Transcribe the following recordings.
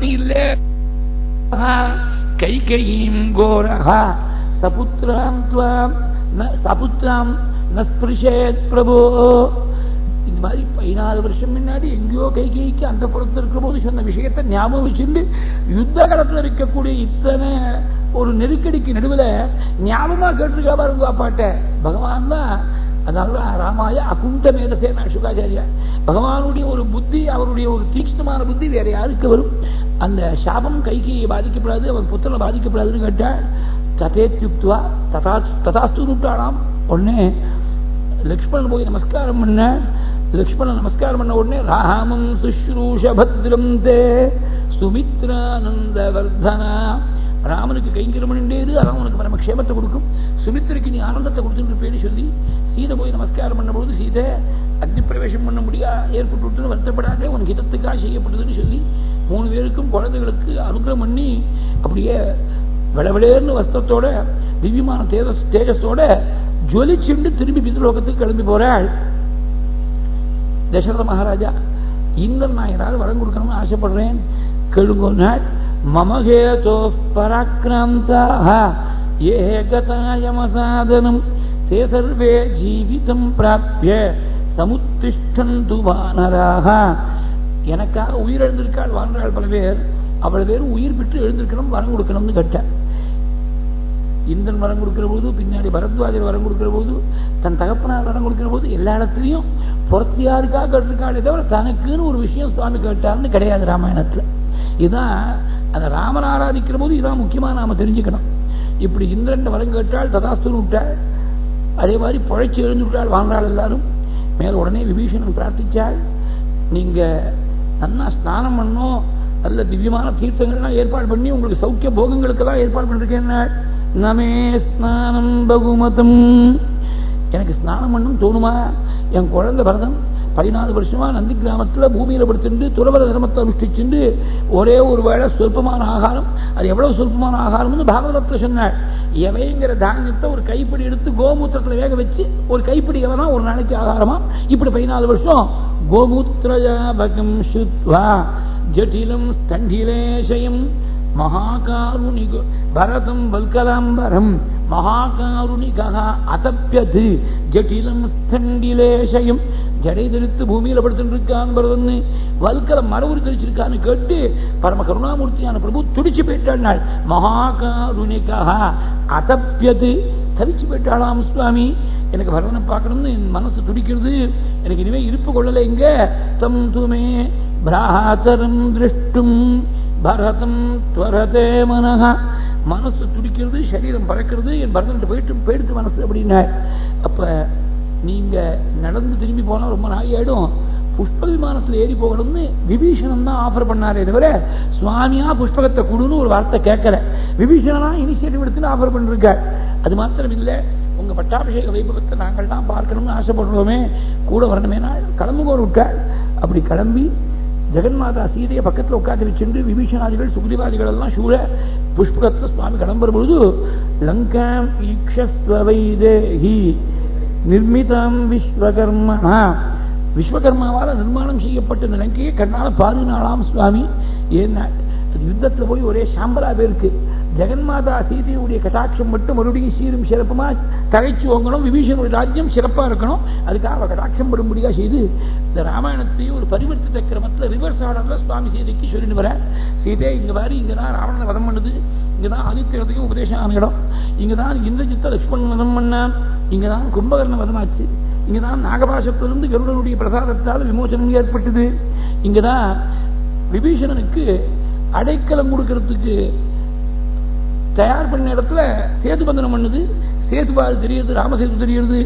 பத்னி இல்ல கைகயீம் கோரஹா சபுத்ராம் சபுத்ராம் நஸ்பிருஷேத் பிரபோ. இந்த மாதிரி 14 வருஷம் முன்னாடி எங்கேயோ கைகைக்கு அந்த புறத்தில் இருக்கிற போது சொன்ன விஷயத்தை ஞாபகம் வச்சுட்டு யுத்த காலத்தில் இருக்கக்கூடிய இத்தனை ஒரு நெருக்கடிக்கு நடுவில் ஞாபகமா கேட்டிருக்கா பாருங்க பாட்ட பகவான் தான். அதனால ராமாய அகுண்ட மேதசேனா சுகாச்சாரியா பகவானுடைய ஒரு புத்தி, அவருடைய ஒரு தீக்ஷ்ணமான புத்தி வேற யாருக்கு வரும்? அந்த சாபம் கைகையை பாதிக்கப்படாது, அவன் புத்திரனை பாதிக்கப்படாதுன்னு கேட்டால் ததேத்யுக்துவா ததாஸ்து விட்டாளாம். உடனே லக்ஷ்மணன் போய் நமஸ்காரம் பண்ண, லக்ஷ்மணன் நமஸ்காரம் பண்ண உடனே ராமம் சுஷ்ரூஷ பத்ரம் தே சுமித்ரானந்த வர்தனா. ராமனுக்கு கைங்கரம் பண்ணிட்டேது, அதான் உனக்கு பரமக்ஷேமத்தை கொடுக்கும், சுமித்திரைக்கு நீ ஆனந்தத்தை கொடுத்துட்டு பேடி சொல்லி சீதை போய் நமஸ்காரம் பண்ண பொழுது சீதை அக்னி பிரவேசம் பண்ண முடியா ஏற்பட்டு விட்டு வருத்தப்படாதே, உனக்கு ஹிதத்துக்காக செய்யப்பட்டதுன்னு சொல்லி 3 பேருக்கும் குழந்தைகளுக்கு அனுகிரகம் பண்ணி அப்படியே விளவிளேர்னு வஸ்திரத்தோட திவ்யமான தேஜஸோட ஜொலிச்சுண்டு திரும்பி பித்ருலோகத்துக்கு கிளம்பி போறாள். தசரத மகாராஜா இந்திரன் நான் யாராவது வரம் கொடுக்கணும்னு ஆசைப்படுறேன் கேளுங்கோன்னாள். மமகேதோ பராக்கிராந்தாக ஏகதாயமசாதனம் தே சர்வே ஜீவிதம் பிராப்ய சமுத்திஷ்டந்து வானராக. எனக்காக உயிர் எழுந்திருக்காள் வானராள் பல பேர், அவ்வளவு பேரும் உயிர் பெற்று எழுந்திருக்கணும், வரம் கொடுக்கணும்னு கேட்டார். இந்திரன் வரம் கொடுக்கிற போது, பின்னாடி பரத்வாஜர் வரம் கொடுக்கிற போது, தன் தகப்பனார் வரம் கொடுக்கிற போது எல்லா இடத்துலையும் பொறுத்தியாருக்காக கேட்டிருக்காளே தவிர தனக்குன்னு ஒரு விஷயம் சுவாமி கேட்டார்னு கிடையாது ராமாயணத்துல. இதுதான் அந்த ராமன் ஆராதிக்கிற போது இதான் முக்கியமா நாம தெரிஞ்சுக்கணும். இப்படி இந்திரன் வரம் கேட்டால் ததாஸ்துன்னு விட்டாள், அதே மாதிரி புழைச்சி எழுந்து விட்டாள் வாழ்ந்தாள் எல்லாரும். மேல உடனே விபீஷணன் பிரார்த்திச்சாள், நீங்க நல்லா ஸ்நானம் பண்ணோம், நல்ல திவ்யமான தீர்த்தங்கள்லாம் ஏற்பாடு பண்ணி உங்களுக்கு சௌக்கிய போகங்களுக்கெல்லாம் ஏற்பாடு பண்ணிருக்கேன். நமே ஸ்நானம் பகுமதம், எனக்கு ஸ்நானம் பண்ணும் தோணுமா? என் குழந்தை பரதன் 14 வருஷமா நந்தி கிராமத்தில் பூமியில படுத்துட்டு துறவர தர்மத்தை அனுஷ்டிச்சுட்டு ஒரே ஒரு வேளை சொற்பமான ஆகாரம், அது எவ்வளவு சொற்பமான ஆகாரம்னு பாகவதத்தில் சொன்னாள். எவைங்கிற தானியத்தை ஒரு கைப்பிடி எடுத்து கோமூத்திரத்தில் வேக வச்சு ஒரு கைப்பிடி எவனா ஒரு நாளைக்கு ஆகாரமா. இப்படி 14 வருஷம் கோமூத்திரஜாபகம் சுத்வா ஜட்டிலம் ஸ்தண்டிலேஷயம் மகாகாருணிக பரதம் வல்கலாம்பரம் மகாகாருணிகா அதப்யது ஜட்டிலம் ஸ்தண்டிலேஷயம். ஜடை தரித்து பூமியில படுத்துட்டு இருக்கான் பரதன்னு, வல்கலம் மரவுரி கழிச்சிருக்கான்னு கேட்டு பரம கருணாமூர்த்தியான பிரபு துடிச்சு போயிட்டாள். மகாகாருணிகா அதப்யது, தவிச்சு போயிட்டாளாம் சுவாமி, எனக்கு பரதனை பார்க்கணும்னு என் மனசு துடிக்கிறது, எனக்கு இனிமே இருப்பு கொள்ளலை. எங்க தம் துமே பிராதரம் திருஷ்டும் பரதம் துவரதே மனஹ, மனசு துடிக்கிறது, சரீரம் பறக்கிறது, என் பரதன்ட்டு போயிட்டு மனசு அப்படின்னா. அப்ப நீங்க நடந்து திரும்பி போனா ரொம்ப நாயாயிடும், புஷ்ப விமானத்தில் ஏறி போகணும்னு விபீஷணன் தான் ஆஃபர் பண்ணாரே தவிர சுவாமியா புஷ்பகத்தை கொடுன்னு ஒரு வார்த்தை கேட்கல. விபீஷணனா இனிஷியேட்டிவ் எடுத்துன்னு ஆஃபர் பண்ணிருக்க. அது மாத்திரம் இல்லை, உங்க பட்டாபிஷேக வைபவத்தை நாங்கள் தான் பார்க்கணும்னு ஆசைப்படுறோமே, கூட வரணுமே, கிளம்புகோர் விட்டாள். அப்படி கிளம்பி ஜெகன்மாதா சீதையை பக்கத்தில் உட்காந்து வச்சுட்டு விபீஷணாதிகள் சுக்ரீவாதிகள் எல்லாம் சூழ புஷ்பகத்தில் சுவாமி கிளம்புற பொழுது லங்காம் ஈக்ஷஸ்வவைதேஹி நிர்மிதாம் விஸ்வகர்மனா, விஸ்வகர்மாவால நிர்மாணம் செய்யப்பட்ட இந்த லங்கையை கண்ணால பாதுனாலாம் சுவாமி. ஏன்னா யுத்தத்தில் போய் ஒரே சாம்பலா பேருக்கு. ஜெகன்மாதா சீதையுடைய கட்டாட்சம் மட்டும் மறுபடியும் சீரும் சிறப்புமா தகைச்சு ஓங்கணும், விபீஷனுடைய ராஜ்யம் சிறப்பா இருக்கணும், அதுக்காக கட்டாட்சம் படும்படியா செய்து இந்த ராமாயணத்தையும் ஒரு பரிவர்த்தித்த கிரமத்தில் ரிவர்ஸ் ஆர்டர்ல சுவாமி சீதைக்கு சொல்லிட்டு வர. சீதை இங்க வாரி, இங்கதான் ராவணனை வதம் பண்ணுது, இங்கதான் ஆதித்யத்துக்கும் உபதேசம் ஆன இடம், இங்கதான் இந்திரஜித்த லட்சுமணன் வதம் பண்ண, இங்கதான் கும்பகர்ண வதமாச்சு, இங்கதான் நாகபாசத்திலிருந்து கருடனுடைய பிரசாதத்தால் விமோசனம் ஏற்பட்டது, இங்கதான் விபீஷணனுக்கு அடைக்கலம் கொடுக்கறதுக்கு தயார் பண்ண இடத்துல சேது பந்தனம் பண்ணுது, சேதுபால் தெரியுது, ராமசேது தெரியுது.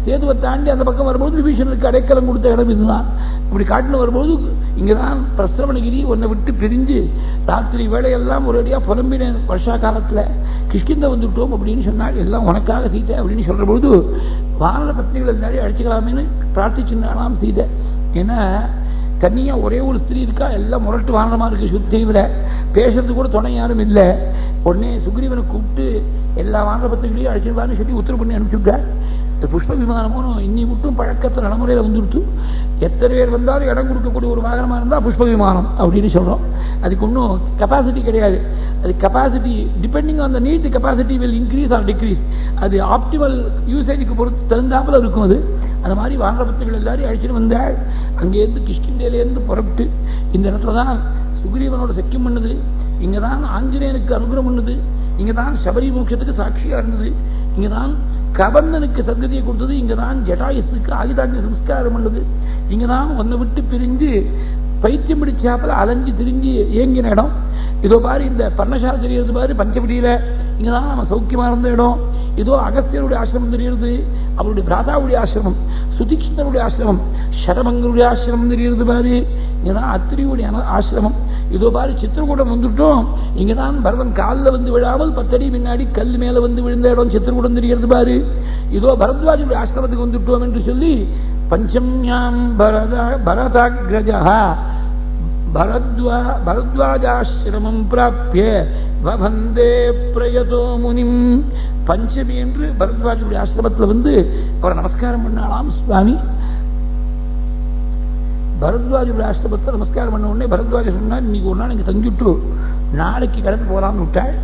சேதுவை தாண்டி அந்த பக்கம் வரும்போது விபீஷணனுக்கு அடைக்கலம் கொடுத்த இடம் இதுதான். இப்படி காட்டுன்னு வரும்போது இங்கதான் பிரஸ்தவனகிரி ஒன்னை விட்டு பிரிஞ்சு ராத்திரி வேலையெல்லாம் ஒரு அடியா புலம்பினேன். வருஷா காலத்துல கிஷ்கிந்த வந்துட்டோம் அப்படின்னு சொன்னால் எல்லாம் உனக்காக சீதை அப்படின்னு சொல்ற பொழுது வானர பத்னிகள் எல்லாரையும் அடிச்சுக்கலாமேன்னு பிரார்த்திச்சுனாலாம் சீதை. ஏன்னா தனியா ஒரே ஒரு ஸ்திரீ இருக்கா, எல்லாம் முரட்டு வானரமா இருக்கு, சுத்தீவிர பேசுறது கூட துணை யாரும் இல்லை. உடனே சுக்ரீவனை கூப்பிட்டு எல்லா வானர பத்திரிகையும் அழைச்சிருவான்னு சொல்லி உத்தரவு பண்ணி அனுப்பிச்சுட்டா. புஷ்ப விமானமும் இன்னி மட்டும் பழக்கத்தில் நடைமுறையில் வந்துடுத்து. எத்தனை பேர் வந்தாலும் இடம் கொடுக்கக்கூடிய ஒரு வாகனமா இருந்தா புஷ்ப விமானம் அப்படின்னு சொல்றோம். அதுக்கு ஒன்றும் கெப்பாசிட்டி கிடையாது. அது capacity depending on the need, capacity will increase R degrees. அது ஆப்டிமல் யூசேஜுக்கு பொறுத்து தகுந்தாப்புல இருக்கும். அது அந்த மாதிரி வானரபக்தர்கள் எல்லாரையும் அழிச்சுட்டு வந்தாள். அங்கேருந்து கிஷ்கிந்தேலேருந்து புறப்பட்டு இந்த இடத்துல தான் சுக்ரீவனோட சக்கியம் பண்ணுது, இங்கதான் ஆஞ்சநேயனுக்கு அனுகிரகம் பண்ணுது, இங்கதான் சபரி மோட்சத்துக்கு சாட்சியா இருந்தது, இங்கதான் கபந்தனுக்கு சங்கதியை கொடுத்தது, இங்கதான் ஜட்டாயுசுக்கு ஆயுதாங்க சம்ஸ்காரம் பண்ணது, இங்கதான் ஒன்னை விட்டு பிரிஞ்சு பைத்தியம் பிடிச்சாப்பல அலைஞ்சு திரிஞ்சு ஏங்கின இடம். இதோ பாரு இந்த பர்ணசாலை தெரியுது பாரு பஞ்சவடியில, இங்கதான் நம்ம சௌக்கியமா இருந்த இடம். இதோ அகஸ்தியருடைய ஆசிரமம் தெரியுது, அவருடைய பிராதாவுடைய ஆசிரமம், சுதீக்ஷ்ணருடைய ஆசிரமம், சரமங்களுடைய ஆசிரமம் தெரியுது பாரு, இங்கதான் அத்திரியுடைய ஆசிரமம். இதோ பாரு சித்திரகூடம் வந்துட்டோம், இங்கதான் பரதன் காலில் வந்து விழாமல் 10 அடி முன்னாடி கல் மேல வந்து விழுந்த இடம் சித்திரகூடம் தெரிகிறது பாரு. இதோ பரத்வாஜுடைய ஆசிரமத்துக்கு வந்துட்டோம் என்று சொல்லி பஞ்சம்யாம் பரதாக்ரஜா பரத்வாஜாசிரமம் பிராப்ய வந்தே பிரயதோ முனிம். பஞ்சமி என்று பரத்வாஜுடைய ஆசிரமத்தில் வந்து அவரை நமஸ்காரம் பண்ணாலாம் சுவாமி. பரத்வாஜுடைய ஆசிரமத்தை நமஸ்காரம் பண்ண உடனே பரத்வாஜ சொன்னா, இன்னைக்கு ஒரு நாள் இங்க தங்கிட்டு நாளைக்கு கிளம்பி போலாம்னு விட்டாள்.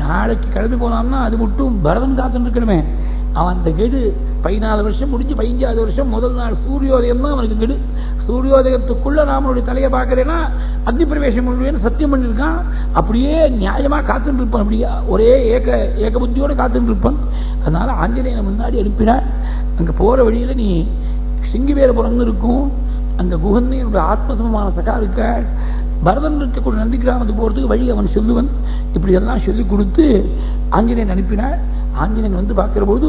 நாளைக்கு கிளம்பி போலாம்னா அது மட்டும் பரதன் காத்துன்னு இருக்கணுமே. அவன் அந்த கெடு 14 வருஷம் முடிஞ்சு 15வது வருஷம் முதல் நாள் சூரியோதயம் தான் அவனுக்கு கெடு. சூரியோதயத்துக்குள்ள ராமனுடைய தலையை பார்க்கறேன்னா அக்னி பிரவேசம் பண்ணுவேன்னு சத்தியம் பண்ணிருக்கான். அப்படியே நியாயமா காத்துட்டு இருப்பான், அப்படியே ஒரே ஏக புத்தியோட காத்துட்டு இருப்பான். அதனால ஆஞ்சநேயனை முன்னாடி அனுப்பினாள். அங்க போற வழியில நீ சிங்கிவேரபுரம் இருக்கும், அந்த குகன்னையுடைய ஆத்மசமமான சகா இருக்க, பரதன் இருக்கக்கூடிய நந்தி கிராமத்துக்கு போறதுக்கு வழி அவன் சொல்லுவன். இப்படி எல்லாம் சொல்லி கொடுத்து ஆஞ்சநேயன் அனுப்பினாள். ஆஞ்சநேயன் வந்து பார்க்கிற போது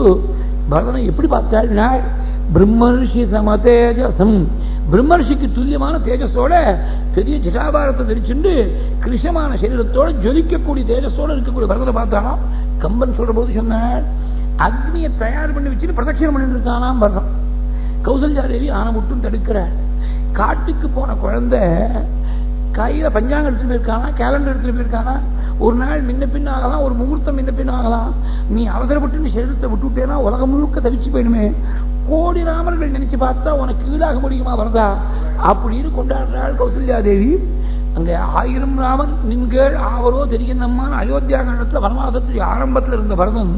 பரதனை எப்படி பார்த்தாள்? பிரம்மர்ஷி சம தேஜசம், பிரம்மர்ஷிக்கு துல்லியமான தேஜஸோட பெரிய ஜட்டாபாரத்தை தரிச்சுண்டு கிருஷ்ணமான சரீரத்தோட ஜொலிக்கக்கூடிய தேஜஸோட இருக்கக்கூடிய பரதனை பார்த்தானாம். கம்பன் சொல்ற போது சொன்னாள், அக்னியை தயார் பண்ணி வச்சுட்டு பிரதட்சணம் பண்ணிட்டு இருக்கானாம் பரதம். கௌசல்யா தேவி ஆன மட்டும் தடுக்கிறார். காட்டுக்கு போன குழந்தை கையில பஞ்சாங்கம் எடுத்துட்டு போயிருக்கானா, கேலண்டர் எடுத்துட்டு போயிருக்கானா, ஒரு நாள் முன்ன பின்ன ஆகலாம், ஒரு முகூர்த்தம் முன்ன பின்ன ஆகலாம். நீ அவசரப்பட்டு நீ சரீரத்தை விட்டுட்டேன்னா உலகம் முழுக்க தவிச்சு போயிடுமே. கோடி ராமர்கள் நினைச்சு பார்த்தா உனக்கு ஈடாக முடியுமா வரதா அப்படின்னு கொண்டாடுறாள் கௌசல்யா தேவி. அங்க 1000 ராமன் நின்கள் ஆவரோ தெரியும்மான அயோத்தியா காலத்துல வனவாசத்துடைய ஆரம்பத்தில் இருந்த பரதன்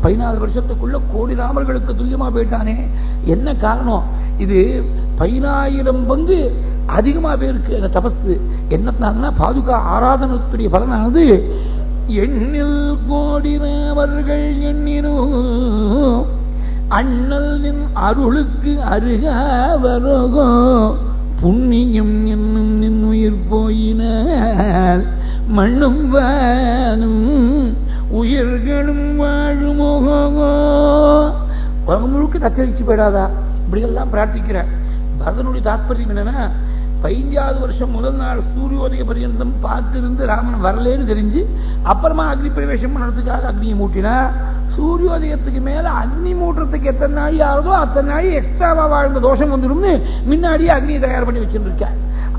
14 வருஷத்துக்குள்ள கோடி ராமர்களுக்கு துல்லியமா போயிட்டானே. என்ன காரணம்? இது 10000 பங்கு அதிகமா பேருக்கு அந்த தபசு. என்னன்னா பாதுகா ஆராதனத்துடைய பலனானது எண்ணில் கோடி ராமர்கள் எண்ணினோ அண்ணல் நின் அருளுக்கு அருகாவரோ புண்ணியம் என்னும் நின் உயிர் போயினால் மண்ணும் வானும் உயிர்களும் வாழுமோ. உலகம் முழுக்க தத்தளிச்சு போயிடாதா? இப்படியெல்லாம் பிரார்த்திக்கிற பரதனுடைய தாற்பயம் என்னன்னா, 15வது வருஷம் முதல் நாள் சூரியோதய பரியந்தம் பார்த்திருந்து ராமன் வரலேன்னு தெரிஞ்சு அப்புறமா அக்னி பிரவேசம் பண்ணுறதுக்காக அக்னியை மூட்டினா, சூரியோதயத்துக்கு மேல அக்னி மூட்டுறதுக்கு எத்தனை நாள் ஆகுதோ அத்தனை நாள் எக்ஸ்ட்ராவா வாழ்ந்த தோஷம் வந்துடும் முன்னாடியே அக்னியை தயார் பண்ணி வச்சிருக்க.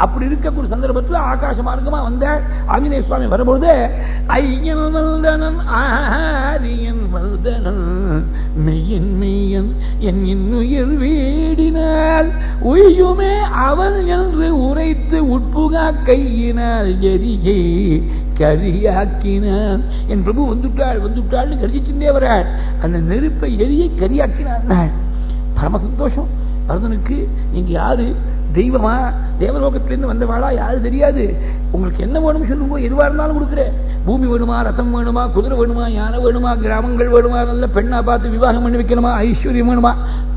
அப்படி இருக்கக்கூடிய சந்தர்ப்பத்தில் ஆகாச மார்க்கமா வந்த ஆஞ்சநேய சுவாமி வரும்போது ஐயன் வல்தனன் ஆரியன் வல்தனன் மெய்யன் மெய்யன் என் இன்னுயிர் வீடினால் உயுமே அவன் என்று உரைத்து உட்புகா கையினால் எரியை கரியாக்கினான். என் பிரபு வந்துட்டாள் கரிச்சிட்டே வராள். அந்த நெருப்பை எரியை கரியாக்கினான். பரம சந்தோஷம் பரதனுக்கு. நீங்க யாரு? தெய்வமா? தேவலோகத்திலிருந்து வந்தவாளா? யாரு தெரியாது. உங்களுக்கு என்ன வேணும் சொல்லுங்க, எதுவா இருந்தாலும் கொடுக்குறேன். பூமி வேணுமா, ரத்தம் வேணுமா, குதிரை வேணுமா, யானை வேணுமா, கிராமங்கள் வேணுமா, நல்ல பெண்ணா பார்த்து விவாகம் பண்ணி வைக்கணுமா, ஐஸ்வர்யம் வேணுமா,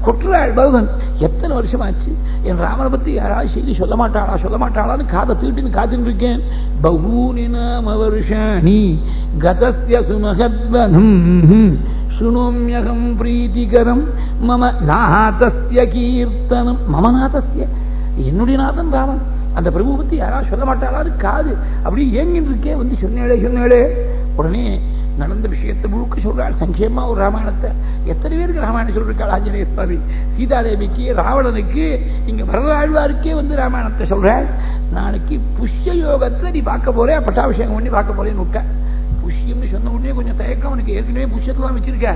கொட்டுறாள் பகவன். எத்தனை வருஷமாச்சு என் ராமனை பத்தி யாராவது செய்தி சொல்ல மாட்டாளான்னு காதை தீட்டின்னு காத்துட்டு இருக்கேன். பகூனி நாம வருஷாணி கதஸ்ய சுமகத்வனம் சுனோம்யகம் பிரீதிகரம் மம நாதஸ்ய கீர்த்தனம். மம நாதஸ்ய, என்னுடைய நாதன் ராமன். அந்த பிரபு பத்தி யாராவது சொல்ல மாட்டாளாது காது அப்படி ஏங்கிட்டு இருக்கே. வந்து சொன்னேளே உடனே நடந்த விஷயத்தை முழுக்க சொல்றாள். சங்கேமா ஒரு ராமாயணத்தை எத்தனை பேருக்கு ராமாயணம் சொல்றாள் ஆஞ்சநேய சுவாமி. சீதாதேவிக்கு, ராவணனுக்கு, இங்க பரதாழ்வாருக்கே வந்து ராமாயணத்தை சொல்றாள். நாளைக்கு புஷ்ய யோகத்துல நீ பார்க்க போறே, பட்டாபிஷேகம் பண்ணி பார்க்க போறேன்னு விட்ட. புஷ்யம்னு சொன்ன உடனே கொஞ்சம் தயக்கம் அவனுக்கு. ஏற்கனவே புஷ்யத்தெல்லாம் வச்சிருக்க.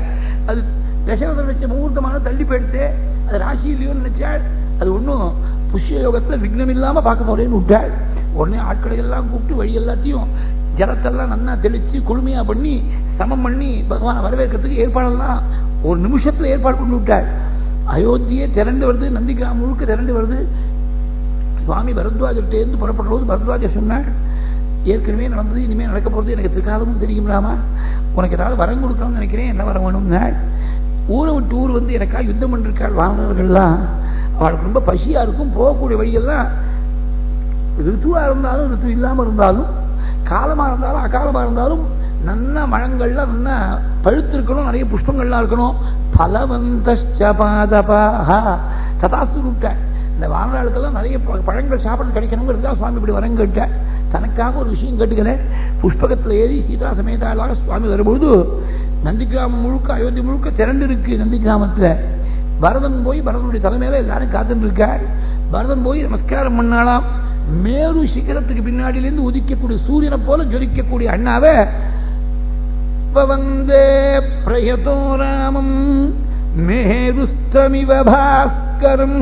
அது தசரதன் வச்ச முகூர்த்தமான தள்ளி போயிடுத்து. அது ராசி இல்லையோன்னு நினைச்சாள். அது ஒன்றும் புஷ்ய யோகத்துல விக்னம் இல்லாம பார்க்க போறேன்னு விட்டாள். உடனே ஆட்களை எல்லாம் கூப்பிட்டு வழி எல்லாத்தையும் ஜலத்தெல்லாம் நல்லா தெளிச்சு குழுமையா பண்ணி சமம் பண்ணி பகவானை வரவேற்கிறதுக்கு ஏற்பாடெல்லாம் ஒரு நிமிஷத்துல ஏற்பாடு பண்ணி விட்டாள். அயோத்தியே திரண்டு வருது, நந்தி கிராமம் முழுக்க திரண்டு வருது. சுவாமி பரத்வாஜர்கிட்டேருந்து புறப்படுறது பரத்வாஜர் சொன்னாள், ஏற்கனவே நடந்தது, இனிமேல் நடக்க போறது எனக்கு திருக்காலமும் தெரியும்லாமா, உனக்கு ஏதாவது வரம் கொடுக்கணும்னு நினைக்கிறேன், என்ன வரம் வேணும்னா, ஊரை விட்டு ஊர் வந்து எனக்கா யுத்தம் பண்ணிருக்காள் வானவர்கள்லாம், அவளுக்கு ரொம்ப பசியா இருக்கும், போகக்கூடிய வழியெல்லாம் ரித்துவா இருந்தாலும் ரித்து இல்லாம இருந்தாலும், காலமா இருந்தாலும் அகாலமா இருந்தாலும் நல்ல மழங்கள்லாம் நல்லா பழுத்து இருக்கணும், நிறைய புஷ்பங்கள்லாம் இருக்கணும். பலவந்தபாதபாஹா ததாஸ்து விட்டாள். இந்த வானராளுக்கெல்லாம் நிறைய பழங்கள் சாப்பிட கிடைக்கணுங்கிறதா சுவாமி இப்படி வரம் கேட்டார். தனக்காக ஒரு விஷயம் கேட்டுக்கிறேன். புஷ்பகத்தில் ஏறி சீதா சமேதாளாக சுவாமி வரும்போது நந்தி கிராமம் முழுக்க அயோத்தி முழுக்க திரண்டு இருக்கு. நந்தி கிராமத்துல பரதன் போய் பரதனுடைய தலைமையில எல்லாரும் காத்துட்டு இருக்கார். பரதன் போய் நமஸ்காரம் பண்ணாலாம். மேரு சிகரத்துக்கு பின்னாடியிலிருந்து உதிக்கக்கூடிய சூரியனை போல ஜொலிக்கக்கூடிய அண்ணாவை வந்தே பிரயதோ ராமம் மேருஸ்தமிவ பாஸ்கரம்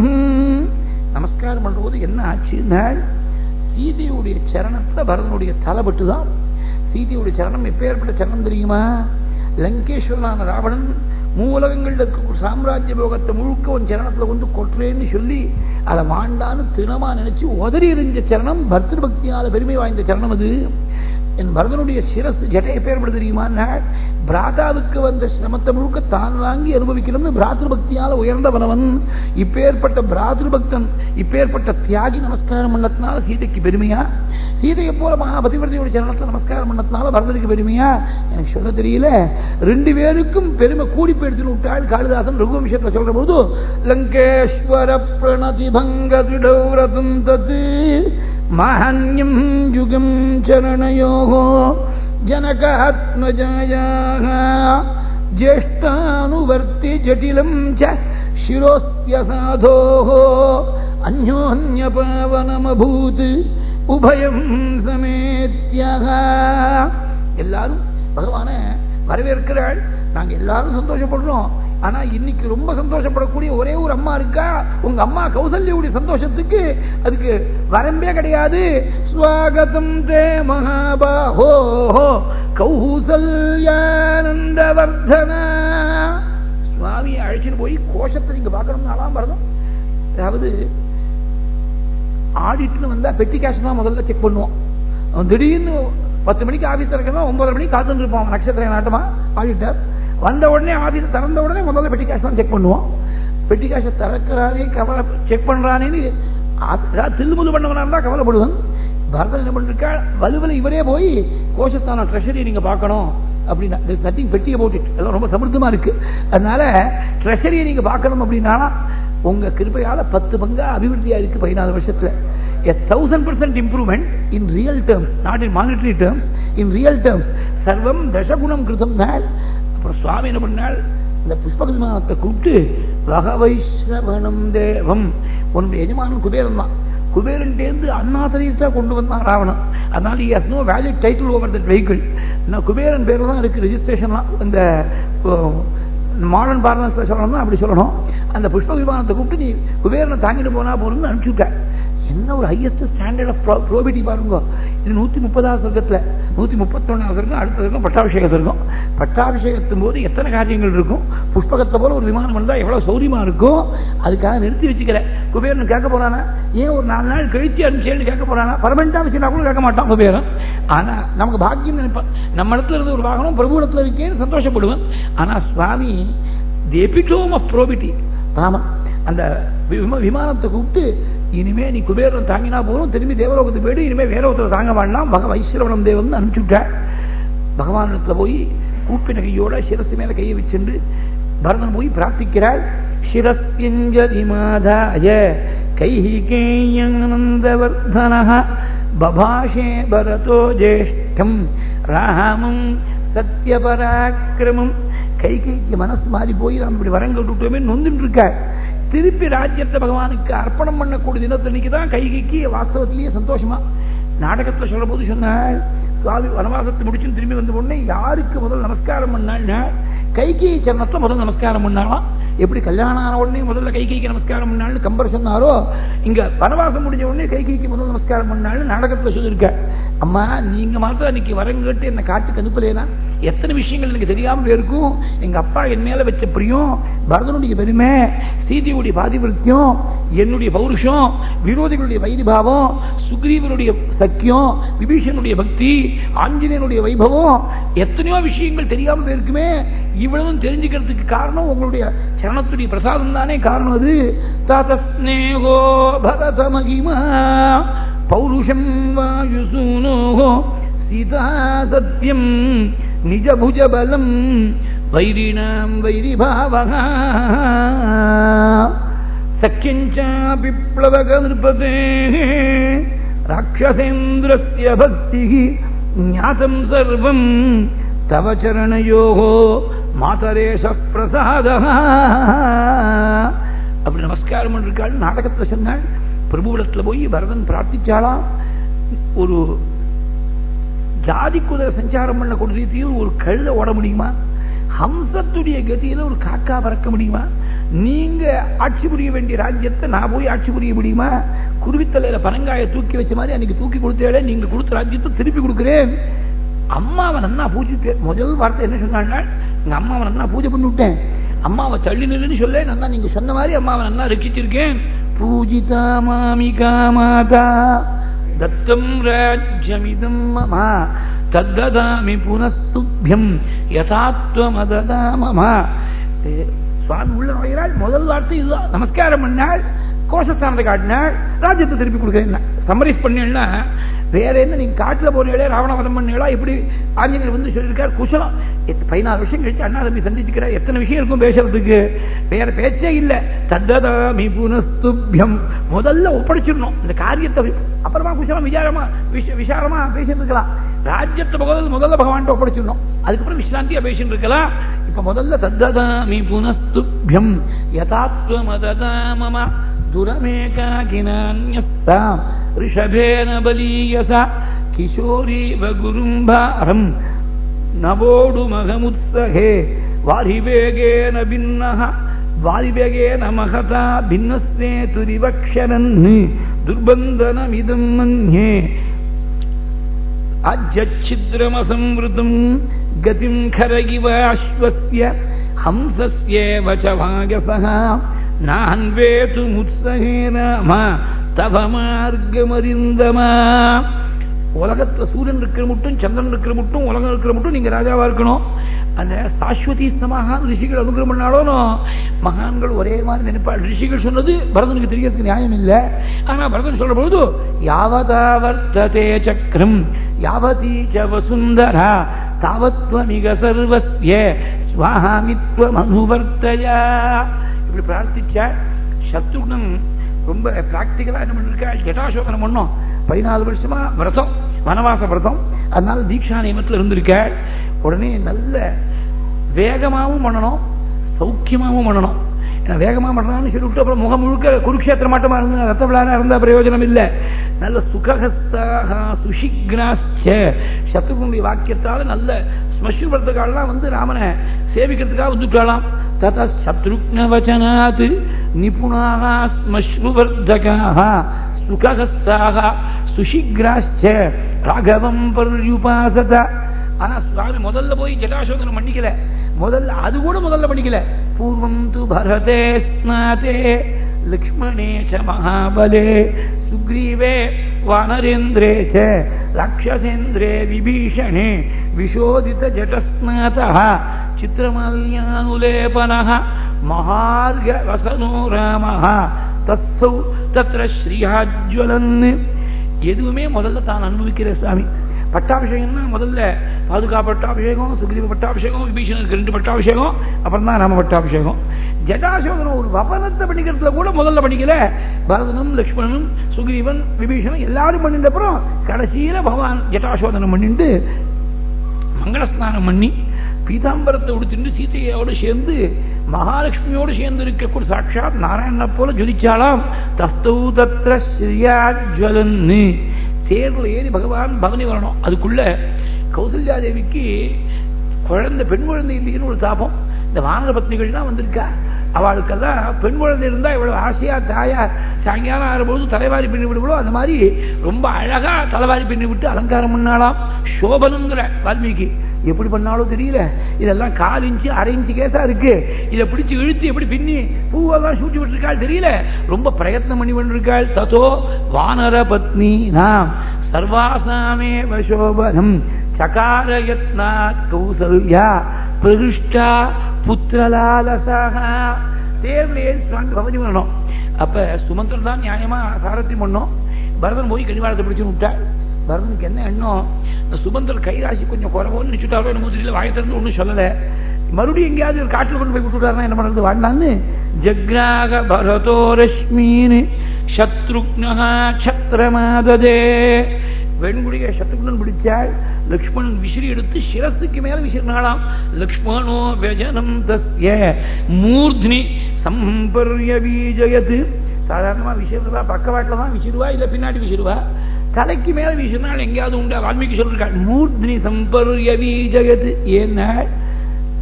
நமஸ்காரம் பண்றது என்ன ஆச்சுன்னா, சீதையுடைய சரணத்தை பரதனுடைய தலைப்பட்டுதான். சீதையுடைய சரணம் எப்பேற்பட்ட சரணம் தெரியுமா? லங்கேஸ்வரனான ராவணன் மூலகங்கள் இருக்க சாம்ராஜ்ய போகத்தை முழுக்க ஒரு சரணத்துல கொண்டு கொட்டுறேன்னு சொல்லி அதை மாண்டான்னு தினமா நினைச்சு உதறி எறிஞ்ச சரணம் பர்திரு பக்தியால பெருமை வாய்ந்த சரணம் அது. என் பரதனுடைய சிரசு ஜட்டை எப்பேற்படுது தெரியுமா? பிராதாவுக்கு வந்த சிரமத்தை முழுக்க தான் வாங்கி அனுபவிக்கணும்னு பிராத்திரு பக்தியால உயர்ந்தவனவன். இப்பேற்பட்ட பிராத்திரு பக்தன், இப்பேற்பட்ட தியாகி நமஸ்காரம் பண்ணத்தினால சீதைக்கு பெருமையா? சீதையை போல மகாபதிவரதியோட சரணத்துல நமஸ்காரம் பண்ணத்தினால பரதனுக்கு பெருமையா? எனக்கு சொல்ல தெரியல. ரெண்டு பேருக்கும் பெருமை கூடி போயிடுச்சுன்னு விட்டாள். காளிதாசன் ரகுவம்சத்துல சொல்ற போது லங்கேஸ்வர பிரணதி பங்க திடௌரதம் தத்து மஹன்யம் யுகம் சரணயோகோ ஜனகாத்மஜாயாக ஜேஷ்டானுவர்த்தி ஜடிலம் ச சிரோஸ்ய சாதோஹோ அந்யோன்யபாவனமபூத் உபயம் சமேத்யஹ. எல்லாரும் பகவான வரவேற்கிறாள். நாங்க எல்லாரும் சந்தோஷப்படுறோம். ஆனா இன்னைக்கு ரொம்ப சந்தோஷப்படக்கூடிய ஒரே ஒரு அம்மா இருக்கா, உங்க அம்மா கௌசல்யுடைய சந்தோஷத்துக்கு அதுக்கு வரம்பே கிடையாது. ஸ்வாகதம் தே மகாபாஹோ கௌசல்யானந்தவர்தன. சுவாமியை அழைச்சிட்டு போய் கோஷத்தை நீங்க பார்க்கணும்னு அலாம் வரணும். அதாவது ஆடிட்டுன்னு வந்தா பெட்டி கேஷ் தான் முதல்ல செக் பண்ணுவோம். திடீர்னு 10 மணிக்கு ஆபீஸ் திறக்கணும், 9:30 மணிக்கு காத்துட்டு இருப்போம். நட்சத்திர நாட்டமா ஆடிட்டர் வந்த உடனே ஆபீஸ் திறந்த உடனே முதல்ல பெட்டி கேஷ் தான் செக் பண்ணுவோம். பெட்டி கேஷை திறக்கிறானே கவலை செக் பண்றானேன்னு தில்முது பண்ணவனா இருந்தா கவலைப்படுவன். பரதன் என்ன பண்ணிருக்கா, வலுவில் இவரே போய் கோஷஸ்தான ட்ரெஷரி நீங்க பார்க்கணும் அப்படின்னா, நத்திங் பெட்டியை போட்டுட்டு எல்லாம் ரொம்ப சமர்த்தமா இருக்கு. அதனால ட்ரெஷரியை நீங்க பார்க்கணும் அப்படின்னா உங்க கிருபையால 10 பங்கா அபிவிருத்தியா இருக்கு 14 வருஷத்துல. 1000% improvement in real terms, not in monetary terms, in real terms. சர்வம் தசகுணம் கிருதம். அப்புறம் சுவாமி என்ன பண்ணால், இந்த புஷ்பக விமானத்தை கூப்பிட்டு வகவைஸ்ரவணம் தேவம், உன்னுடைய எஜமானன் குபேரன் தான். குபேரன்டேந்து அண்ணாசரீரத்தா கொண்டு வந்தான் ராவணன். அதனால he has no valid title over that vehicle. Kuberan பேர்ல தான் இருக்கு ரெஜிஸ்ட்ரேஷன்லாம். இந்த மாடர்ன் பார்லன்ஸ்ல சொல்லணும்னா அப்படி சொல்லணும். அந்த புஷ்ப விமானத்தை கூப்பிட்டு நீ குபேரனை தாங்கிட்டு போனா போறோம்னு அனுப்பிச்சுட்ட. என்ன ஒரு ஹையஸ்ட் ஸ்டாண்டர்ட் ஆஃப் ப்ரோபிட்டி பாருங்க. இது 130வது சர்க்கத்துல 131வது சர்க்கம், அடுத்த சர்க்கம் பட்டாபிஷேக சர்க்கம். பட்டாபிஷேகத்தும் போது எத்தனை காரியங்கள் இருக்கும். புஷ்பகத்தை போல ஒரு விமானம் வந்தா எவ்வளவு சௌரியமா இருக்கும். அதுக்காக நிறுத்தி வச்சுக்கிறேன். குபேரன் கேட்க போறானா, ஏன் ஒரு 4 நாள் கழிச்சு அனுப்பிச்சு கேட்க போறானா, பர்மனண்டா வச்சுனா கூட கேட்க மாட்டான் குபேரன். ஆனா நமக்கு பாக்கியம் நினைப்பான், நம்ம இடத்துல இருந்து ஒரு வாகனம் பிரபு இடத்துல இருக்கேன்னு சந்தோஷப்படுவேன். ஆனா சுவாமி தி எபிட்டோம் ஆஃப் ப்ரோபிட்டி ராமன் அந்த விமானத்தை கூப்பிட்டு, இனிமே நீ குபேரன் தாங்கினா போதும், திரும்பி தேவலோகத்துக்கு போயிடு, இனிமே வேற ஒருத்தர் தாங்க வேண்டாம், வைஸ்ரவணம் தேவன் அனுப்பிச்சுட்ட. பகவானிடத்துல போய் கூப்பின கையோட சிரசு மேல கையை வச்சுண்டு பரதன் போய் பிரார்த்திக்கிறாள். சிரஸ்யஞ்சதிமாதாய கைஹிகேயநந்தவர்தனஹ பபாஷே பரதோ ஜேஷ்டம் ராமம் சத்யபராக்கிரமம். கைகைக்கு மனசு மாறி போய் நாம் இப்படி வரங்கள் விட்டுமே நொந்துட்டு இருக்க. திருப்பி ராஜ்யத்தை பகவானுக்கு அர்ப்பணம் பண்ணக்கூடிய தினத்தன்னைக்கு தான் கைகைக்கு வாஸ்தவத்திலேயே சந்தோஷமா. நாடகத்துல சொல்ற போது சொன்னாள், சுவாமி வனவாசத்தை முடிச்சுன்னு திரும்பி வந்த உடனே யாருக்கு முதல் நமஸ்காரம் பண்ணாள்னா கைகை சரணத்துல முதல் நமஸ்காரம் பண்ணாலாம். எப்படி கல்யாணம் ஆன உடனே முதல்ல கைகைக்கு நமஸ்காரம் பண்ணாலும் கம்பர் சொன்னாரோ, இங்க வனவாசம் முடிஞ்ச உடனே கைகைக்கு முதல் நமஸ்காரம் பண்ணாலும் நாடகத்துல சொல்லியிருக்க. அம்மா நீங்க மாத்திரம் இன்னைக்கு வரங்கட்டு என்ன காட்டுக்கு அனுப்பலேனா எத்தனை விஷயங்கள் எனக்கு தெரியாமல் இருக்கும். எங்க அப்பா என் மேல வச்ச பிரியம், பரதனுடைய பெருமை, சீதையுடைய பாதிவிருத்தியம், என்னுடைய பௌருஷம், விரோதிகளுடைய வைரிபாவம், சுக்ரீவனுடைய சக்கியம், விபீஷனுடைய பக்தி, ஆஞ்சநேயனுடைய வைபவம், எத்தனையோ விஷயங்கள் தெரியாமல் இருக்குமே. இவ்வளவும் தெரிஞ்சுக்கிறதுக்கு காரணம் உங்களுடைய சரணத்துடைய பிரசாதம் தானே காரணம். அது தாதஸ்நேகோ பரத மகிமா பௌருஷம் வாயுசூனோ சீதா சத்யம் நிஜபுஜ பலம் வைரிணாம் வைரிபாவஹ சக்கியஞ்சா விப்ளவக நிருபதே ராட்சசேந்திரஸ்ய பக்திஹி ஞாதம் சர்வம் தவ சரணயோகோ மாதரேஷ பிரசாதஹ. அப்படி நமஸ்காரம் பண்ணிருக்காள். நாடகத்தை சொன்னாள். பிரபுவிடத்துல போய் பரதன் பிரார்த்திச்சாலாம். ஒரு ஜாதி குதிரை சஞ்சாரம் பண்ண கொண்டு ரீதியில் ஒரு கழுத ஓட முடியுமா? ஹம்சத்துடைய கதியில ஒரு காக்கா பறக்க முடியுமா? நீங்க ஆட்சி புரிய வேண்டிய ராஜ்யத்தை நான் போய் ஆட்சி புரிய முடியுமா? குருவித்தலையில பனங்காய தூக்கி வச்ச மாதிரி அன்னைக்கு தூக்கி கொடுத்தேடே, நீங்க கொடுத்த ராஜ்யத்தை திருப்பி கொடுக்கிறேன். அம்மாவை நன்னா பூஜை. முதல் வார்த்தை என்ன சொன்னாங்க? எங்க அம்மாவை நன்னா பூஜை பண்ணி விட்டேன். அம்மாவை தள்ளி நில்லுன்னு சொல்ல நன்னா நீங்க சொன்ன மாதிரி அம்மாவை நன்னா ரட்சிச்சிருக்கேன். பூஜிதா மாமிகா மாதா தத்தம் ராஜ்யமிதம் மம தத்ததாமி புனஸ்துப்யம் யதாத்வமததா மம. சுவாமி உள்ள நுழைகிறாள். முதல் வார்த்தை இதுதான். நமஸ்காரம் பண்ணாள், கோஷஸ்தானத்தை காட்டினாள், ராஜ்யத்தை திருப்பி கொடுக்கிறேன். சம்மரைஸ் பண்ணா வேற என்ன? நீங்க காட்டுல போனீங்களே, ராவணவதம் பண்ணீங்களா, இப்படி ஆஞ்சநேயர் வந்து சொல்லியிருக்கார். குசலம் 14 வருஷம் கழிச்சு அண்ணா தம்பி சந்திச்சுக்கிறார். எத்தனை விஷயம் இருக்கும் பேசுறதுக்கு, வேற பேச்சே இல்லை. தத்ததாமி புனஸ்துப்யம் முதல்ல ஒப்படைச்சிடணும் இந்த காரியத்தை. அப்புறமா குசலம் விசாரமா பேசிட்டு இருக்கலாம். ராஜ்யத்தை முதல்ல பகவான் ஒப்படைச்சிடணும். அதுக்கப்புறம் விசிராந்தியா பேசிட்டு இருக்கலாம். இப்ப முதல்ல தத்ததாமி புனஸ்துப்யம் யதாத்வமததா மம துரமேகாகினான்யஸ்தாம் ரிஷபேன பலீயசா கிஷோரீவ குரும்பாரம் நவோடுமகமுத்ஸகே வாரிவேகேன பின்னஹ வாரிவேகேன மகதா பின்னஸ்தே துரிவக்ஷரன் துர்பந்தனமிதம் மன்யே அஜ்ஜச்சித்ரமசம்வృதம் கதிம் கரகிவ அஸ்வஸ்ய ஹம்சஸ்யேவ ச வாகசஹ நான்வேது முத்ஸகேன ம தவ மார்க்கமரிந்தமா. உலகத்துல சூரியன் இருக்கிற மட்டும், சந்திரன் இருக்கிற மட்டும், உலகம் இருக்கிற மட்டும் நீங்க ராஜாவா இருக்கணும். அந்த சாஸ்வதி சமாக ரிஷிகள் அனுகிரகம் பண்ணாலும் மகான்கள் ஒரே மாதிரி நினைப்பாள். ரிஷிகள் சொன்னது பரதனுக்கு தெரியறதுக்கு நியாயம் இல்லை. ஆனா பரதன் சொல்ற பொழுது யாவதா வர்த்ததே சக்கரம் யாவதீ ச வசுந்தரா தாவத்வமிக சர்வஸ்ய ஸ்வாமித்வம் அனுவர்த்தயா. இப்படி பிரார்த்திச்சா. சத்ருக்னன் ரொம்ப பிராக்டிகலா என்ன பண்ணிருக்கா? ஜட்டாசோதனம் பண்ணோம். 14 வருஷமா விரதம், வனவாச விரதம். அதனால தீட்சா நியமத்தில் இருந்திருக்க. உடனே நல்ல வேகமாகவும் பண்ணணும், சௌக்கியமாகவும் பண்ணணும். ஏன்னா வேகமா பண்ணலாம்னு சொல்லிவிட்டு அப்புறம் முகம் முழுக்க குருக்ஷேத்திர மாட்டமா இருந்து ரத்த விழானா இருந்தா பிரயோஜனம் இல்லை. நல்ல சுகஹஸ்தாக சுஷிக்னாச்ச சத்ருனுடைய வாக்கியத்தால நல்ல ஸ்மஸ்ருவர்த்தகாலாம் வந்து ராமனை சேவிக்கிறதுக்காக வந்துட்டாலாம். தத சத்ருக்ன வச்சனாத் நிபுணாக ஸ்மஸ்ருவர்த்தகாக சுகஹஸ்தாக சுஷிக்ராச்ச ராகவம் பர்யுபாசத. ஆனா சுவாமி முதல்ல போய் ஜட்டாசோதனம் பண்ணிக்கல. முதல்ல அது கூட முதல்ல பண்ணிக்கல. பூர்வம் து பரதே ஸ்நாதே லக்ஷ்மணே ச மகாபலே சுக்ரீவே வானரேந்திரே ச ராட்சசேந்திரே விபீஷணே விஷோதித ஜட்டஸ்நாதः சித்திரமால்யானுலேபனः மகார்க ரசனோ ராமः தத்தௌ தத்ர ஸ்ரீஹாஜ்வலன். எதுவுமே முதல்ல தான் அனுபவிக்கிற சாமி. பட்டாபிஷேகம்னா முதல்ல பாதுகா பட்டாபிஷேகம், சுக்ரீவ பட்டாபிஷேகம், விபீஷணனுக்கு 2 பட்டாபிஷேகம், அப்புறம் தான் ராம பட்டாபிஷேகம். ஜட்டாசோதனம் ஒரு வபனத்தை பண்ணிக்கிறதுல கூட முதல்ல பண்ணிக்கல. பரதனும் லக்ஷ்மணனும் சுக்ரீவன் விபீஷணன் எல்லாரும் பண்ணிட்ட அப்புறம் கடைசியில பகவான் ஜட்டாசோதனம் பண்ணிட்டு மங்களஸ்நானம் பண்ணி பீதாம்பரத்தை உடுத்திட்டு சீதையோடு சேர்ந்து மகாலட்சுமியோடு சேர்ந்து இருக்கக்கூடிய சாட்சாத் நாராயணனை போல ஜொலிச்சாலாம். தஸ்தௌ தத்ர ஸ்ரீயாஜ்வலன். தேர்ல ஏறி பகவான் பவனி வரணும். அதுக்குள்ள கௌசல்யா தேவிக்கு குழந்தை, பெண் குழந்தை இல்லைன்னு ஒரு தாபம். இந்த வானர பத்னிகள்லாம் வந்திருக்கா. அவளுக்கெல்லாம் பெண் குழந்தை இருந்தா இவ்வளவு ஆசையா தாயா சாயங்காலம் ஆறும்போது தலைவாரி பின்னி விடுவோ அந்த மாதிரி ரொம்ப அழகா தலைவாரி பின்னி விட்டு அலங்காரம் பண்ணாலாம். சோபனுங்கிற வால்மீகி எப்படி பண்ணாலும் தெரியல, இதெல்லாம் 1/4 இன்ச்சு 1/2 இன்ச்சு கேசா இருக்கு, இதை பிடிச்சு இழுத்து எப்படி பின்னி பூவெல்லாம் சூட்டி விட்டுருக்காள் தெரியல, ரொம்ப பிரயத்னம் பண்ணி கொண்டிருக்காள். ததோ வானர பத்னி நாம் சர்வாசாமே சோபனம் சகாரயத்னாத் கௌசல்யா பிரகிருஷ்டா புத்திரலாலசாக. தேவையே பவனி பண்ணணும். அப்ப சுமந்திரன் தான் நியாயமா சாரத்தியம் பண்ணோம். பரதன் போய் கடிவாளத்தை பிடிச்சு விட்டாள். பரதனுக்கு என்ன எண்ணம், சுமந்திரன் கைராசி கொஞ்சம் குறவோன்னு நினைச்சுட்டாரோ என்னமோ தெரியல, வாயை திறந்து ஒன்றும் சொல்லலை. மறுபடியும் எங்கேயாவது ஒரு காட்டில் கொண்டு போய் விட்டுட்டாருன்னா என்ன பண்றது, வாழ்ந்தான்னு ஜக்ராக பரதோ ரஷ்மீன் சத்ருக்னா சத்ரமாததே. வெண்குடிய சத்ருக்னன் பிடிச்சாள். லக்ஷ்மணன் விசிறி எடுத்து சிரசுக்கு மேல விசிறினாலாம். லக்ஷ்மணோ வியஜனம் தஸ்ய மூர்த்னி சம்பர்யவீஜயத். சாதாரணமா விசிறுவா பக்கவாட்டில் தான் விசிறுவா, இல்ல பின்னாடி விசிறுவா, தலைக்கு மேல வீசினால் எங்கேயாவது உண்டா? வால்மீகி சொல்றாள் மூர்த்னி சம்பர்யவீஜயத். ஏன்னா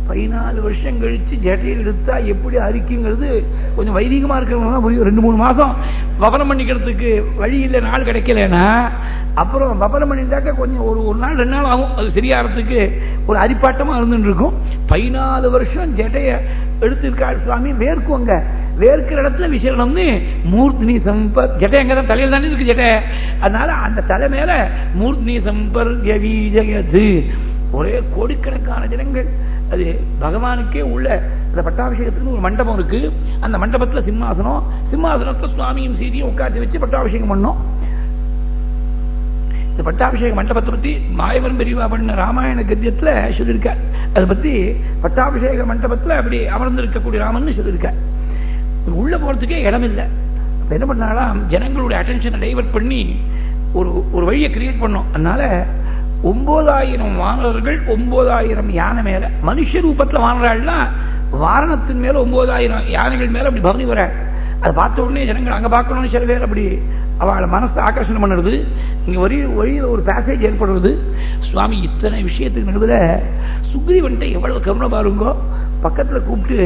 14 வருஷம் கழிச்சு ஜட்டையில் எடுத்தா எப்படி அரிக்குங்கிறது கொஞ்சம் வைதிகமா இருக்கிறவங்க தான் புரியும். 2-3 மாசம் வபனம் பண்ணிக்கிறதுக்கு வழி இல்லை, நாள் கிடைக்கலன்னா அப்புறம் வபனம் பண்ணிட்டாக்க கொஞ்சம் ஒரு நாள் 2 நாள் ஆகும் அது சரியாகிறதுக்கு. ஒரு அரிப்பாட்டமா இருந்துட்டு இருக்கும். 14 வருஷம் ஜட்டைய எடுத்திருக்காள் சுவாமி. வேர்க்குவங்க, வேர்க்கிற இடத்துல விசேஷம்னு மூர்த்னி சம்பர். ஜட்டை எங்கதான் தலையில் தானே இருக்கு ஜட்டை, அதனால அந்த தலை மேல மூர்த்னி சம்பர்யவீஜயத். ஒரே கோடிக்கணக்கான ஜனங்கள். அது பகவானுக்கே உள்ள அந்த பட்டாபிஷேகத்துக்கு ஒரு மண்டபம் இருக்கு. அந்த மண்டபத்தில் சிம்மாசனம், சிம்மாசனத்தை சுவாமியும் சீதியும் உட்காந்து வச்சு பட்டாபிஷேகம் பண்ணோம். இந்த பட்டாபிஷேக மண்டபத்தை பத்தி மாயவன் பெரியவா பண்ண ராமாயண கத்தியத்துல சொல்லியிருக்க. அதை பத்தி பட்டாபிஷேக மண்டபத்துல அப்படி அமர்ந்து இருக்கக்கூடிய ராமன் சொல்லியிருக்க. உள்ள போறதுக்கே இடம் இல்லை. என்ன பண்ணாலும் ஜனங்களுடைய அட்டென்ஷனை டைவர்ட் பண்ணி ஒரு வழியை கிரியேட் பண்ணோம். அதனால 9000 வானரர்கள் 9000 யானை மேல, மனுஷ ரூபத்தில் வானராள்னா வாரணத்தின் மேல 9000 யானைகள் மேல அப்படி பவனி வர. அதை பார்த்த உடனே ஜனங்கள் அங்க பார்க்கணும்னு சில பேர் அப்படி அவளை மனசை ஆகர்ஷணம் பண்ணுறது. இங்க வழியில் ஒரு பேசேஜ் ஏற்படுறது. சுவாமி இத்தனை விஷயத்துக்கு நடுவில் சுக்ரீவன்ட்ட எவ்வளவு கருணை பாருங்கோ. பக்கத்துல கூப்பிட்டு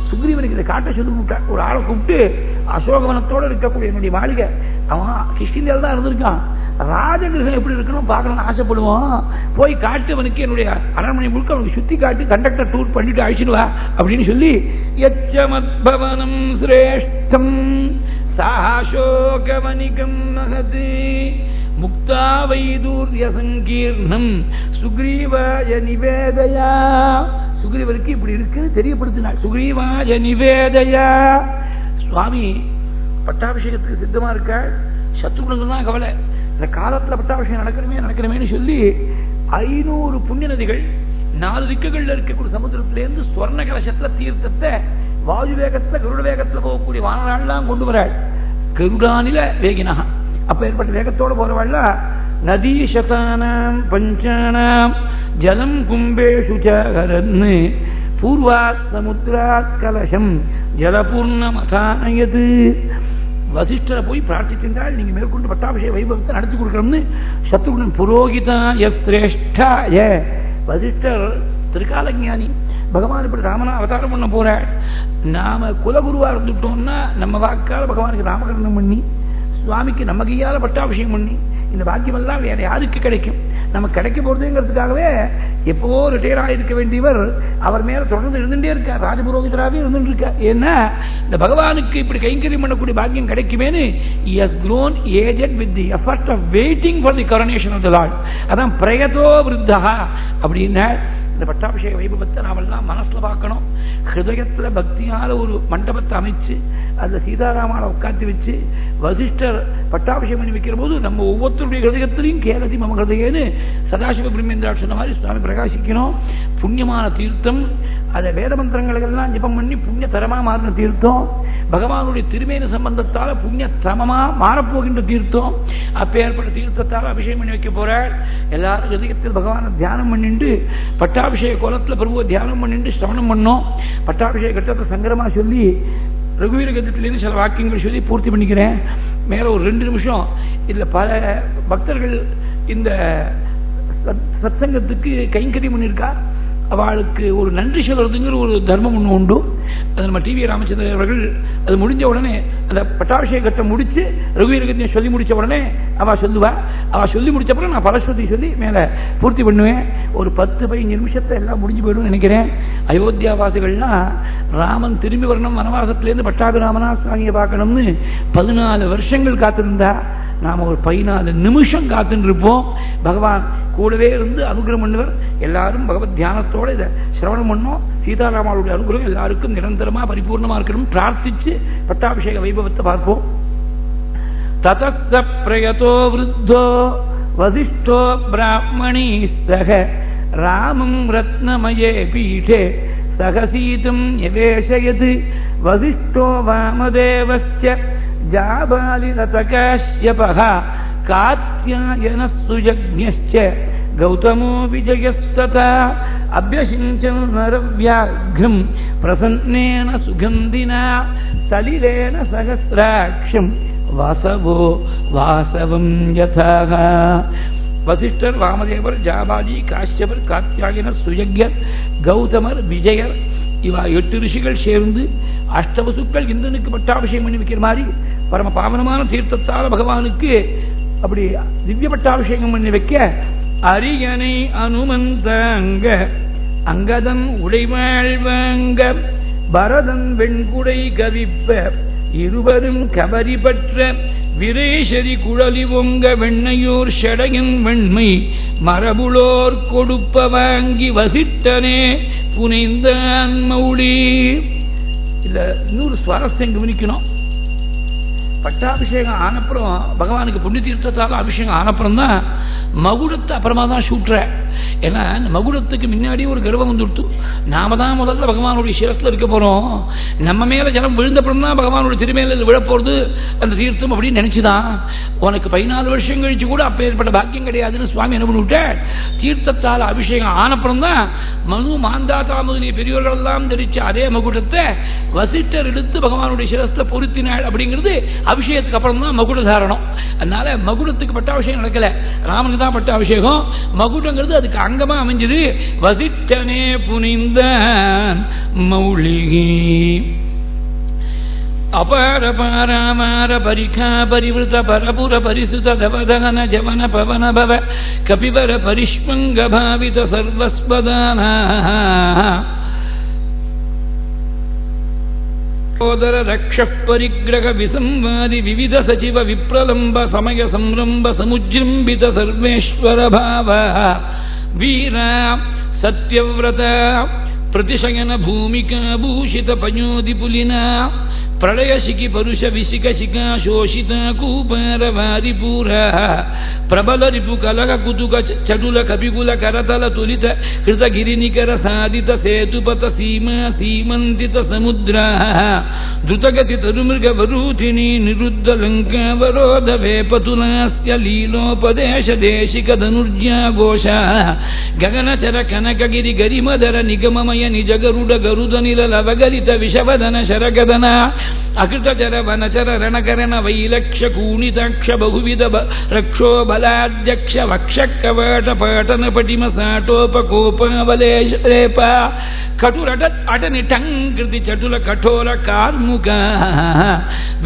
சுக்ரீவனுக்கு இதை காட்ட சொல்லி விட்டான். ஒரு ஆளை கூப்பிட்டு அசோகவனத்தோட இருக்கக்கூடிய என்னுடைய மாளிகை, அவன் கிருஷ்ணகிரியில் தான் இருந்திருக்கான், ராஜகிரகம் எப்படி இருக்கணும் பார்க்கணும்னு ஆசைப்படுவான், போய் காட்டுவனுக்கு என்னுடைய அரண்மனை முழுக்க அவனுக்கு சுத்தி காட்டு, கண்டக்டர் டூர் பண்ணிட்டு அழிச்சுடுவா அப்படின்னு சொல்லி யச்சமத்பவனம் சிரேஷ்டம் சாசோகவனிகம் மகத் முக்தா வைதூர்ய சங்கீர்ணம் சுக்ரீவாய நிவேதயா. சுக்ரீவருக்கு இப்படி இருக்கு தெரியப்படுத்தினார். சுக்ரீவாய நிவேதயா. சுவாமி பட்டாபிஷேகத்துக்கு சித்தமா இருக்க. சத்ருகுணங்கள் தான் கவலை. இந்த காலத்துல பட்டாபிஷேகம் நடக்கணுமே சொல்லி 500 புண்ணிய நதிகள் 4 திக்குகள்ல இருக்கக்கூடிய சமுத்திரத்திலேருந்து ஸ்வர்ண கலசத்துல தீர்த்தத்தை வாயு வேகத்துல கருட வேகத்துல போகக்கூடிய வானராள்லாம் கொண்டு வராள். கருடானில வேகினா. அப்ப ஏற்பட்ட வேகத்தோட போறவாள்ல நதி சதானாம் பஞ்சானாம் ஜலம் கும்பேஷு சரன்னு பூர்வாத் சமுத்திராத் கலசம் ஜலபூர்ணமதானயது. வசிஷ்டரை போய் பிரார்த்தித்திருந்தால் நீங்க மேற்கொண்டு பட்டாபிஷேக வைபவத்தை நடத்தி கொடுக்கணும்னு சத்ருகுணன் புரோகிதாய சிரேஷ்டாய. வசிஷ்டர் திருக்காலஞானி, பகவான் இப்படி ராமனா அவதாரம் பண்ண போற. நாம குலகுருவா இருந்துட்டோம்னா நம்ம வாக்கால பகவானுக்கு ராமகரணம் பண்ணி சுவாமிக்கு நம்ம கையால பட்டாபிஷேகம் பண்ணி இந்த பாக்கியம் எல்லாம் வேற யாருக்கு கிடைக்கும்? நமக்கு கிடைக்க போறதுங்கிறதுக்காகவே எப்போ ரிட்டையர் ஆகிருக்க வேண்டியவர் அவர் மேல தொடர்ந்து இருந்துட்டே இருக்கார், ராஜபுரோகிதராகவே இருந்துட்டு இருக்கார். ஏன்னா இந்த பகவானுக்கு இப்படி கைங்கரியம் பண்ணக்கூடிய பாக்கியம் கிடைக்குமேனு he has grown aged with the effort of waiting for the coronation of the Lord. அதான் பிரயதோ விருத்தா அப்படின்னா இந்த பட்டாபிஷேக வைபவத்தை நாமெல்லாம் மனசுல பார்க்கணும். ஹிருதயத்துல பக்தியால ஒரு மண்டபத்தை அமைச்சு அதுல சீதாராமனை உட்காந்து வச்சு வசிஷ்டர் பட்டாபிஷேகம் பண்ணி வைக்கிற போது நம்ம ஒவ்வொருத்தருடைய ஹிருதயத்திலையும் கேலதி மம ஹிருதயன்னு சதாசிவ பிரம்மேந்திராட்சி சொன்ன மாதிரி சுவாமி பிரகாசிக்கணும். புண்ணியமான தீர்த்தம், அதை வேத மந்திரங்களெல்லாம் ஜபம் பண்ணி புண்ணிய தரமா மாறின தீர்த்தம், பகவானுடைய திருமேன சம்பந்தத்தால புண்ணிய தமமா மாறப்போகின்ற தீர்த்தம். அப்பேற்பட்ட தீர்த்தத்தால் அபிஷேகம் பண்ணி வைக்க போற. எல்லாரும் ஹிருதயத்தில் பகவானை தியானம் பண்ணிட்டு பட்டாபிஷேக கோலத்தில் பிரபுவை தியானம் பண்ணிட்டு சிரவணம் பண்ணோம். பட்டாபிஷேக கட்டத்தை சங்கரமா சொல்லி ரகுவீர கத்திலிருந்து சில வாக்கியங்கள் சொல்லி பூர்த்தி பண்ணிக்கிறேன். மேல ஒரு 2 நிமிஷம். இதுல பல பக்தர்கள் இந்த சத்சங்கத்துக்கு கைங்கரியம் பண்ணியிருக்கா. அவளுக்கு ஒரு நன்றி சொல்றதுங்கிற ஒரு தர்மம் ஒன்று உண்டு. அது நம்ம டிவி ராமச்சந்திரன் அவர்கள் அது முடிஞ்ச உடனே அந்த பட்டாபிஷேகத்தை முடிச்சு ரகுவீரகத்தையும் சொல்லி முடிச்ச உடனே அவ சொல்லுவா. அவ சொல்லி முடிச்ச அப்புறம் நான் பலஸ்ருதி சொல்லி மேல பூர்த்தி பண்ணுவேன். ஒரு 10-15 நிமிஷத்தை எல்லாம் முடிஞ்சு போயிடும் நினைக்கிறேன். அயோத்தியாவாசிகள்னா ராமன் திரும்பி வரணும் வனவாசத்திலேருந்து பட்டாபிராமனா சாமியை பார்க்கணும்னு 14 வருஷங்கள் காத்திருந்தா நாம ஒரு 14 நிமிஷம் காத்துட்டு இருப்போம். பகவான் கூடவே இருந்து அனுகிரகம் பண்ணுவர். எல்லாரும் பகவத் தியானத்தோட இதை சிரவணம் பண்ணோம். சீதாராமனுடைய அனுகிரகம் எல்லாருக்கும் நிரந்தரமா பரிபூர்ணமா இருக்கணும் பிரார்த்திச்சு பட்டாபிஷேக வைபவத்தை பார்ப்போம். ததஸ்த பிரயதோ விருத்தோ வசிஷ்டோ பிராமணீ சக ராமம் ரத்னமயே பீఠே சகசீதம் யவேஷயத் வசிஷ்டோ வாமதேவஸ்ச ஜாபாலிரதகாஷ்யபஹ காத்யாயனஸ்சுஜக்ஞஸ்ச கௌதமோ விஜயஸ்ததா அப்யசிஞ்சன் நரவ்யாக்ரம் பிரசன்னேன சுகந்தினா சலிலேன சகஸ்ராட்சம் வாசவோ வாசவம் யதா. வசிஷ்டர், வாமதேவர், ஜாபாலி, காஷ்யபர், காத்யாயனர், சுயக்யர், கௌதமர், விஜயர் இவா 8 ரிஷிகள் சேர்ந்து அஷ்டவசுக்கள் இந்திரனுக்கு பட்டாபிஷேகம் பண்ணி வைக்கிற மாதிரி பரம பாவனமான தீர்த்தத்தால் பகவானுக்கு அப்படி திவ்ய பட்டாபிஷேகம் பண்ணி வைக்க அரியணை அனுமந்தாங்க அங்கதன் உடைவாழ்வாங்க பரதன் வெண்குடை கவிப்ப இருவரும் கபரி பற்ற விரேசரி குழலி ஒங்க வெண்ணையோர் ஷடையின் வெண்மை மரபுளோர் கொடுப்ப வாங்கி வசிட்டனே புனைந்தான் மௌளி. இல்ல இன்னொரு சுவாரஸ்யம் கவனிக்கணும். பட்டாபிஷேகம் ஆனப்புறம் பகவானுக்கு புண்ணிய தீர்த்தத்தால் அபிஷேகம் ஆனப்புறம் தான் மகுடத்தை அப்புறமா தான் சூட்டுற. ஏன்னா மகுடத்துக்கு முன்னாடி ஒரு கர்வம் வந்துடுத்து. நாம தான் முதல்ல பகவானுடைய சிரஸ்ல இருக்க போறோம். நம்ம மேல ஜலம் விழுந்தப்புறம் தான் பகவானுடைய திருமேல விழப்போறது அந்த தீர்த்தம் அப்படின்னு நினைச்சுதான். உனக்கு 14 வருஷம் கழிச்சு கூட அப்ப ஏற்பட்ட பாக்கியம் கிடையாதுன்னு சுவாமி என்ன பண்ணிவிட்ட, தீர்த்தத்தால் அபிஷேகம் ஆனப்புறம் தான் மனு மாந்தாத்தா முதலிய பெரியவர்கள் எல்லாம் தெரிச்ச அதே மகுடத்தை வசிஷ்டர் எடுத்து பகவானுடைய சிரஸ்ல பொருத்தினாள். அப்படிங்கிறது அபிஷேகத்துக்கு அப்புறம் தான் மகுட தாரணம். அதனால மகுடத்துக்கு பட்டாபிஷேகம் நடக்கல, ராமனுக்கு தான் பட்டாபிஷேகம். மகுடங்கிறது அதுக்கு அங்கமா அமைஞ்சது. வசிஷ்டனே புனிந்தான் மௌலிகி அபார பாராமார பரிகா பரிவிருத்த பரபுர பரிசுத தவதகன ஜவன பவன பவ கபிவர பரிஷ்மங்க பாவித சர்வஸ்வதான சோதர ரக்ஷ பரிகிரக விசம்வாதி விவித சச்சிவ விப்ரலம்ப சமய சம்ரம்ப சமுஜ்ஜிம்பித சர்வேஸ்வர பாவ வீர சத்யவ்ரத प्रतिशयन भूमिका भूषित पयोधि पुलिना प्रलय शिखि परुष विशिख शिखा शोषिता कूपार वारिपूरा प्रबल रिपु कलक कुतुक चटुल कपिकुल करतल तुलित कृत गिरिनिकर साधित सेतुपथ सीमा सीमंतित समुद्रा द्रुतगति तरुमृग वरूथिनी निरुद्ध लंका वरोध वेपतुलास्य लीलोपदेश देशिक धनुर्जा घोषा गगनचर कनकगिरि गरिमधर निगममय निज गरुड गरुद निल लवगलित विषवदन शरगदन अकृतचर वनचर रणकरण वैलक्ष्य कूणिताक्ष बहुविध रक्षो बलाध्यक्ष वक्षकवाट पाटन पटिम साटोपकोपवलेशरेप कटुरट अटनिटंकृति चटुल कठोर कार्मुक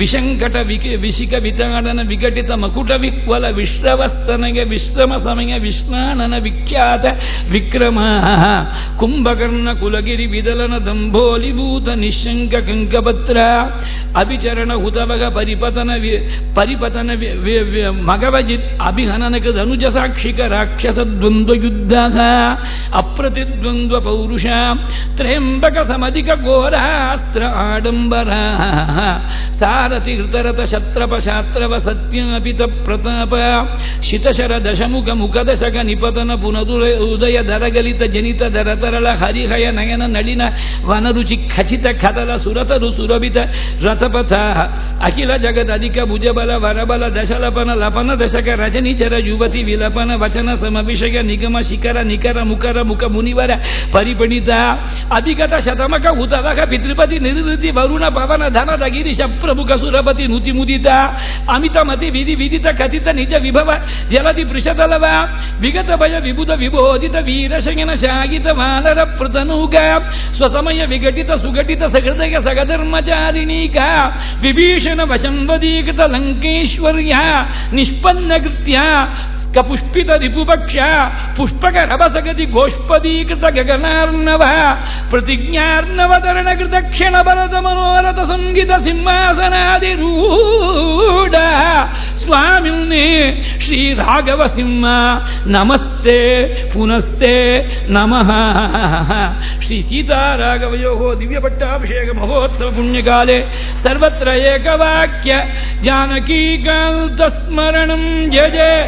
विशंकट विशिक विताडन विघटित मकुट विक्वल विश्रवस्तनय विश्रम समय विस्नानन विख्यात विक्रम कुंभकर्ण कुलगिरि विदलन दंभोलिभूत निशंक कंकपत्र अभिचरण हुतवग परिपतन परिपतन मगवजित अभिहननक धनुज साक्षिक राक्षस द्वंद्व युद्ध अप्रतिद्वंद्व पौरुष त्र्यंबक समधिक घोरास्त्र आडंबर सारथि हृतरथ शत्रप शात्रव सत्यापित प्रताप शितशर दशमुख मुखदशक निपतन पुनदुर उदय दरगलित जनित दरतरल हरिहय नयन नलिन वनरुचि खचित खतल सुरतरु सुरभित ರಥಪಥ ಅಖಿಲ ಜಗದಧಿಕ ಭುಜಬಲ ವರಬಲ ದಶಲಪನ ಲಪನ ದಶಕ ರಜನಿಚರ ಯುವತಿ ವಿಲಪನ ವಚನ ಸಮವಿಷಯ ನಿಗಮ ಶಿಖರ ನಿಖರ ಮುಖರ ಮುಖ ಮುನಿವರ ಪರಿಪಣಿತ ಅಧಿಗತ ಶತಮಕ ಉತರಕ ಪಿತೃಪತಿ ನಿರ್ವೃತಿ ವರುಣ ಪವನ ಧನದ ಗಿರಿಶ ಪ್ರಮುಖ ಸುರಪತಿ ನುತಿ ಮುದಿತ ಅಮಿತ ಮತಿ ವಿಧಿ ವಿದಿತ ಕಥಿತ ನಿಜ ವಿಭವ ಜಲದಿ ಪೃಷತಲವ ವಿಗತ ಭಯ ವಿಬುಧ ವಿಬೋಧಿತ ವೀರಶಯನ ಶಾಗಿತ ವಾನರ ಪ್ರತನೂಗ ಸ್ವಸಮಯ ವಿಘಟಿತ ಸುಘಟಿತ ಸಹೃದಯ ಸಗಧರ್ಮಚಾರಿಣೀಕ ವಿಭೀಷಣ ವಶಂವದೀಕೃತ ಲಂಕೇಶ್ವರ್ಯ ನಿಷ್ಪನ್ನ ಕೃತ್ಯ ಕಪುಷ್ಪಿತ ರಿಪುಪಕ್ಷ ಪುಷ್ಪಕ ರಭಸಗತಿ ಗೋಷ್ಪದೀಕೃತ ಗಗನಾರ್ಣವ ಪ್ರತಿಜ್ಞಾರ್ಣವತರಣಕೃತ ಕ್ಷಣ ಬಲದ ಮನೋರಥ ಸಂಗೀತ ಸಿಂಹಾಸನಾದಿರೂಢ ಸ್ವಾಮಿನ್ನೇ ಶ್ರೀ ರಾಘವ ಸಿಂಹ ನಮಸ್ತೆ ಪುನಸ್ತೆ ನಮಃ. ಶ್ರೀ ಸೀತಾರಾಘವಯೋ ದಿವ್ಯ ಪಟ್ಟಾಭಿಷೇಕ ಮಹೋತ್ಸವ ಪುಣ್ಯಕಾಲೆ ಸರ್ವತ್ರ ಏಕವಾಕ್ಯ ಜಾನಕೀಕಾಂತ ಸ್ಮರಣಂ ಜಯ ಜಯ